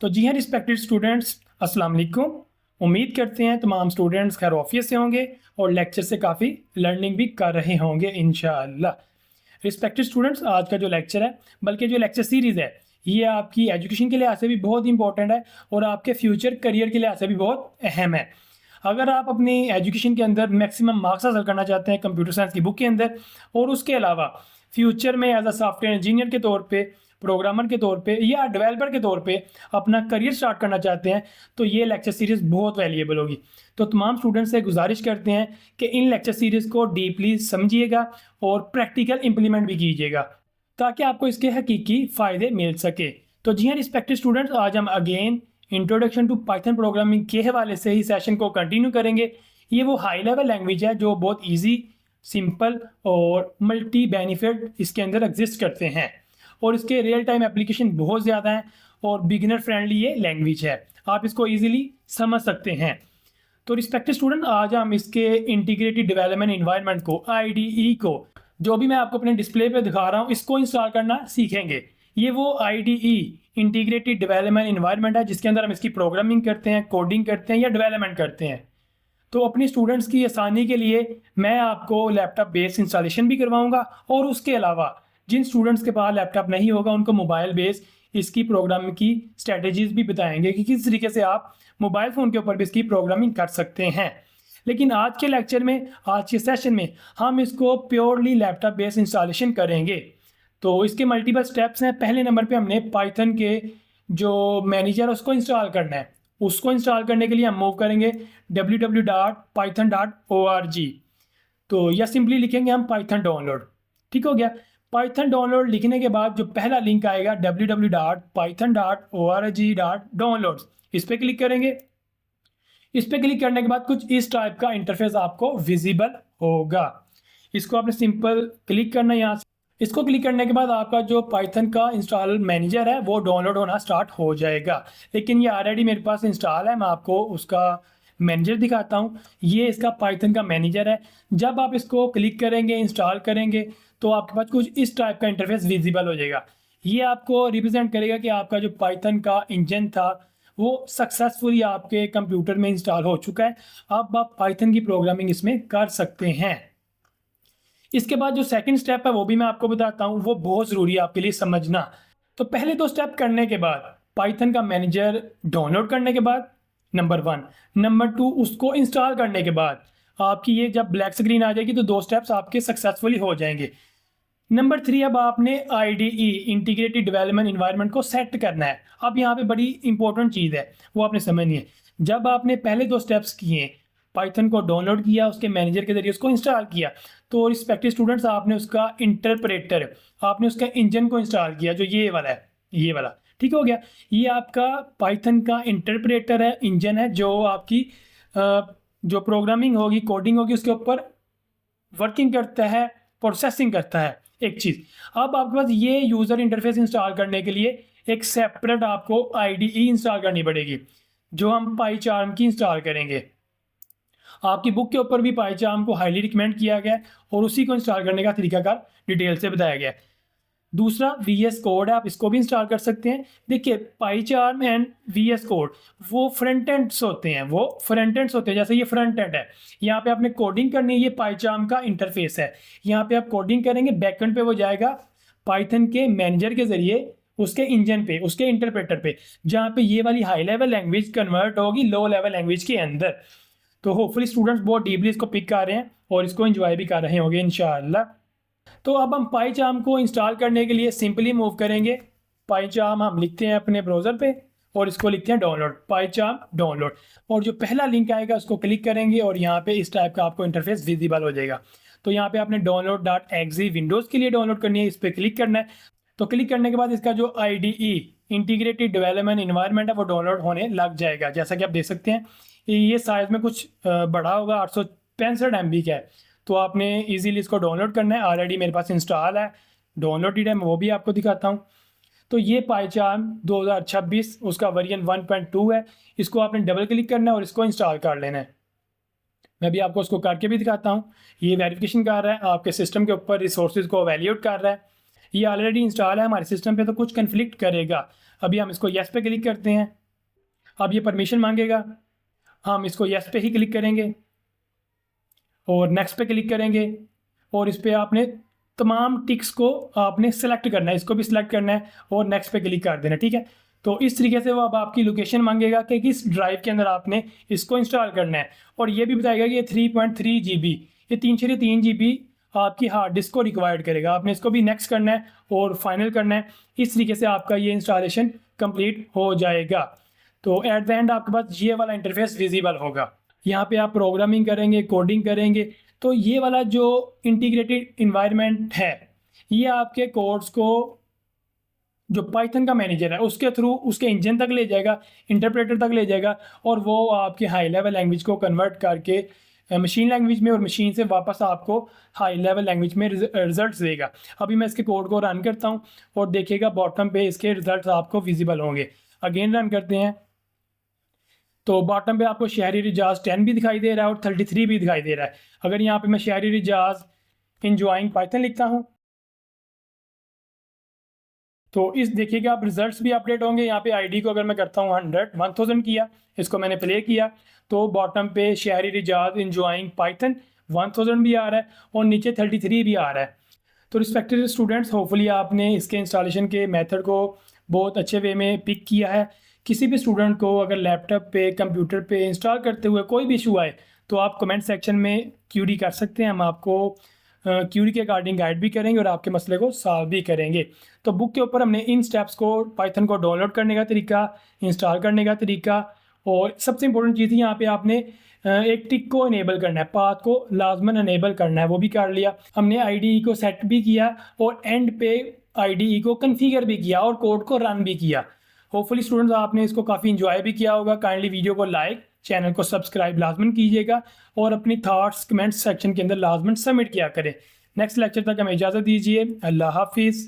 तो जी हाँ respected students, अस्सलाम वालेकुम। उम्मीद करते हैं तमाम स्टूडेंट्स खैर ऑफियत से होंगे और लेक्चर से काफ़ी लर्निंग भी कर रहे होंगे इंशाअल्लाह। रिस्पेक्टेड स्टूडेंट्स, आज का जो लेक्चर है, बल्कि जो लेक्चर सीरीज़ है, ये आपकी एजुकेशन के लिहाज से भी बहुत इंपॉर्टेंट है और आपके फ्यूचर करियर के लिहाज से भी बहुत अहम है। अगर आप अपनी एजुकेशन के अंदर मैक्सिमम मार्क्स हासिल करना चाहते हैं कंप्यूटर साइंस की बुक के अंदर, और उसके अलावा फ्यूचर में एज अ सॉफ्टवेयर इंजीनियर के तौर पे, प्रोग्रामर के तौर पे या डेवलपर के तौर पे अपना करियर स्टार्ट करना चाहते हैं, तो ये लेक्चर सीरीज़ बहुत वैल्यूएबल होगी। तो तमाम स्टूडेंट्स से गुजारिश करते हैं कि इन लेक्चर सीरीज़ को डीपली समझिएगा और प्रैक्टिकल इंप्लीमेंट भी कीजिएगा ताकि आपको इसके हकीकी फ़ायदे मिल सके। तो जी हाँ रिस्पेक्टेड स्टूडेंट्स, आज हम again introduction to Python programming के हवाले से ही सेशन को कंटिन्यू करेंगे। ये वो हाई लेवल लैंग्वेज है जो बहुत ईजी, सिंपल और मल्टी बेनिफिट इसके अंदर एग्जिस्ट करते हैं और इसके रियल टाइम एप्लीकेशन बहुत ज़्यादा हैं और बिगिनर फ्रेंडली ये लैंग्वेज है, आप इसको ईजिली समझ सकते हैं। तो रिस्पेक्टेड स्टूडेंट, आज हम इसके इंटीग्रेटेड डेवलपमेंट इन्वायरमेंट को, IDE को, जो भी मैं आपको अपने डिस्प्ले पे दिखा रहा हूँ, इसको इंस्टॉल करना सीखेंगे। ये वो IDE इंटीग्रेटेड डेवलपमेंट इन्वायरमेंट है जिसके अंदर हम इसकी प्रोग्रामिंग करते हैं, कोडिंग करते हैं या डेवलपमेंट करते हैं। तो अपनी स्टूडेंट्स की आसानी के लिए मैं आपको लैपटॉप बेस्ड इंस्टॉलेशन भी करवाऊंगा और उसके अलावा जिन स्टूडेंट्स के पास लैपटॉप नहीं होगा उनको मोबाइल बेस्ड इसकी प्रोग्रामिंग की स्ट्रेटजीज भी बताएंगे कि किस तरीके से आप मोबाइल फ़ोन के ऊपर भी इसकी प्रोग्रामिंग कर सकते हैं। लेकिन आज के लेक्चर में, आज के सेशन में हम इसको प्योरली लैपटॉप बेस्ड इंस्टॉलेशन करेंगे। तो इसके मल्टीपल स्टेप्स हैं। पहले नंबर पे हमने पाइथन के जो मैनेजर उसको इंस्टॉल करना है। उसको इंस्टॉल करने के लिए हम मूव करेंगे www.python.org। तो या सिंपली लिखेंगे हम पाइथन डाउनलोड। ठीक हो गया। पाइथन डाउनलोड लिखने के बाद जो पहला लिंक आएगा www.python.org.downloads, इस पर क्लिक करेंगे। इस पर क्लिक करने के बाद कुछ इस टाइप का इंटरफेस आपको विजिबल होगा। इसको आपने सिंपल क्लिक करना है यहाँ से। इसको क्लिक करने के बाद आपका जो पाइथन का इंस्टॉल मैनेजर है वो डाउनलोड होना स्टार्ट हो जाएगा। लेकिन ये ऑलरेडी मेरे पास इंस्टॉल है, मैं आपको उसका मैनेजर दिखाता हूँ। ये इसका पाइथन का मैनेजर है। जब आप इसको क्लिक करेंगे, इंस्टॉल करेंगे, तो आपके पास कुछ इस टाइप का इंटरफेस विजिबल हो जाएगा। ये आपको रिप्रेजेंट करेगा कि आपका जो पाइथन का इंजन था वो सक्सेसफुली आपके कंप्यूटर में इंस्टॉल हो चुका है। अब आप पाइथन की प्रोग्रामिंग इसमें कर सकते हैं। इसके बाद जो सेकंड स्टेप है वो भी मैं आपको बताता हूँ, वो बहुत ज़रूरी है आपके लिए समझना। तो पहले दो स्टेप करने के बाद, पाइथन का मैनेजर डाउनलोड करने के बाद, नंबर 1, नंबर 2 उसको इंस्टॉल करने के बाद आपकी ये जब ब्लैक स्क्रीन आ जाएगी तो दो स्टेप्स आपके सक्सेसफुली हो जाएंगे। नंबर 3, अब आपने IDE इंटीग्रेटेड डेवलपमेंट इन्वायरमेंट को सेट करना है। अब यहाँ पे बड़ी इंपॉर्टेंट चीज़ है, वो आपने समझनी है। जब आपने पहले दो स्टेप्स किए, पाइथन को डाउनलोड किया, उसके मैनेजर के जरिए उसको इंस्टॉल किया, तो रिस्पेक्टिव स्टूडेंट्स आपने उसका इंटरप्रेटर, आपने उसका इंजन को इंस्टॉल किया, जो ये वाला है, ये वाला। ठीक हो गया। ये आपका पाइथन का इंटरप्रेटर है, इंजन है, जो आपकी जो प्रोग्रामिंग होगी, कोडिंग होगी, उसके ऊपर वर्किंग करता है, प्रोसेसिंग करता है। एक चीज़, अब आपके पास ये यूज़र इंटरफेस इंस्टॉल करने के लिए एक सेपरेट आपको IDE इंस्टॉल करनी पड़ेगी, जो हम पाईचार्म की इंस्टॉल करेंगे। आपकी बुक के ऊपर भी पाईचार्म को हाईली रिकमेंड किया गया है और उसी को इंस्टॉल करने का तरीकाकार डिटेल से बताया गया है। दूसरा VS कोड है, आप इसको भी इंस्टॉल कर सकते हैं। देखिए, पाईचार्म एंड VS कोड वो फ्रंट एंड्स होते हैं, जैसे ये फ्रंट एंड है, यहाँ पे आपने कोडिंग करनी है। ये पाईचार्म का इंटरफेस है, यहाँ पे आप कोडिंग करेंगे, बैकएंड पे वो जाएगा पाइथन के मैनेजर के जरिए उसके इंजन पे, उसके इंटरप्रेटर पे, जहाँ पे ये वाली हाई लेवल लैंग्वेज कन्वर्ट होगी लो लेवल लैंग्वेज के अंदर। तो होपफुली स्टूडेंट्स बहुत डीपली इसको पिक कर रहे हैं और इसको एंजॉय भी कर रहे होंगे इंशाअल्लाह। तो अब हम पाईचार्म को इंस्टॉल करने के लिए सिंपली मूव करेंगे। पाईचार्म हम लिखते हैं अपने ब्राउज़र पे और इसको लिखते हैं डाउनलोड, पाईचार्म डाउनलोड, और जो पहला लिंक आएगा उसको क्लिक करेंगे और यहाँ पे इस टाइप का आपको इंटरफेस विजिबल हो जाएगा। तो यहाँ पे आपने download.exe विंडोज़ के लिए डाउनलोड करनी है, इस पर क्लिक करना है। तो क्लिक करने के बाद इसका जो IDE इंटीग्रेटेड डेवलपमेंट इन्वायरमेंट है वो डाउनलोड होने लग जाएगा। जैसा कि आप देख सकते हैं ये साइज़ में कुछ बड़ा होगा, 865 MB का है। तो आपने इजीली इसको डाउनलोड करना है। ऑलरेडी मेरे पास इंस्टॉल है, डाउनलोडेड है, मैं वो भी आपको दिखाता हूँ। तो ये पाईचार्म 2026 उसका वर्जन 1.2 है। इसको आपने डबल क्लिक करना है और इसको इंस्टॉल कर लेना है। मैं भी आपको उसको करके भी दिखाता हूँ। ये वेरिफिकेशन कर रहा है, आपके सिस्टम के ऊपर रिसोर्सेज को वैल्यूएट कर रहा है। ये ऑलरेडी इंस्टॉल है हमारे सिस्टम पे, तो कुछ कन्फ्लिक्ट करेगा। अभी हम इसको येस पे क्लिक करते हैं। अब ये परमिशन मांगेगा, हम इसको येस पे ही क्लिक करेंगे और नेक्स्ट पे क्लिक करेंगे। और इस पर आपने तमाम टिक्स को आपने सेलेक्ट करना है, इसको भी सिलेक्ट करना है और नेक्स्ट पे क्लिक कर देना, ठीक है। तो इस तरीके से वो अब आपकी लोकेशन मांगेगा कि किस ड्राइव के अंदर आपने इसको इंस्टॉल करना है, और ये भी बताएगा कि ये 3.3 GB, ये 3 GB आपकी हार्ड डिस्क को रिक्वायर्ड करेगा। आपने इसको भी नेक्स्ट करना है और फाइनल करना है। इस तरीके से आपका ये इंस्टॉलेशन कंप्लीट हो जाएगा। तो एट द एंड आपके पास ये वाला इंटरफेस विजिबल होगा। यहाँ पे आप प्रोग्रामिंग करेंगे, कोडिंग करेंगे, तो ये वाला जो इंटीग्रेटेड इन्वायरमेंट है ये आपके कोड्स को जो पाइथन का मैनेजर है उसके थ्रू उसके इंजन तक ले जाएगा, इंटरप्रेटर तक ले जाएगा, और वो आपके हाई लेवल लैंग्वेज को कन्वर्ट करके मशीन लैंग्वेज में और मशीन से वापस आपको हाई लेवल लैंग्वेज में रिजल्ट्स देगा। अभी मैं इसके कोड को रन करता हूँ और देखिएगा बॉटम पे इसके रिजल्ट्स आपको विजिबल होंगे। अगेन रन करते हैं तो बॉटम पे आपको शहरी रिजाज 10 भी दिखाई दे रहा है और 33 भी दिखाई दे रहा है। अगर यहाँ पे मैं शहरी रिजाज इंजॉइंग पाइथन लिखता हूँ तो इस देखिएगा आप रिजल्ट्स भी अपडेट होंगे। यहाँ पे आईडी को अगर मैं करता हूँ 1000 किया, इसको मैंने प्ले किया तो बॉटम पे शहरी रिजाज इंजॉइंग पाइथन 1000 भी आ रहा है और नीचे 33 भी आ रहा है। तो रिस्पेक्टेड स्टूडेंट्स, होपफुली आपने इसके इंस्टॉलेशन के मेथड को बहुत अच्छे वे में पिक किया है। किसी भी स्टूडेंट को अगर लैपटॉप पे कंप्यूटर पे इंस्टॉल करते हुए कोई भी इशू आए तो आप कमेंट सेक्शन में क्यूरी कर सकते हैं। हम आपको क्यूरी के अकॉर्डिंग गाइड भी करेंगे और आपके मसले को सॉल्व भी करेंगे। तो बुक के ऊपर हमने इन स्टेप्स को, पाइथन को डाउनलोड करने का तरीका, इंस्टॉल करने का तरीका, और सबसे इंपॉर्टेंट चीज़ यहाँ पे आपने एक टिक को इनेबल करना है, पाथ को लाजमन इनेबल करना है, वो भी कर लिया हमने। आईडीई को सेट भी किया और एंड पे आईडीई को कन्फिगर भी किया और कोड को रन भी किया। होपफुली स्टूडेंट्स आपने इसको काफ़ी इंजॉय भी किया होगा। काइंडली वीडियो को लाइक, चैनल को सब्सक्राइब लाजमन कीजिएगा और अपनी थॉट्स कमेंट्स सेक्शन के अंदर लाजमन सबमिट किया करें। नेक्स्ट लेक्चर तक हमें इजाज़त दीजिए। अल्लाह हाफिज़।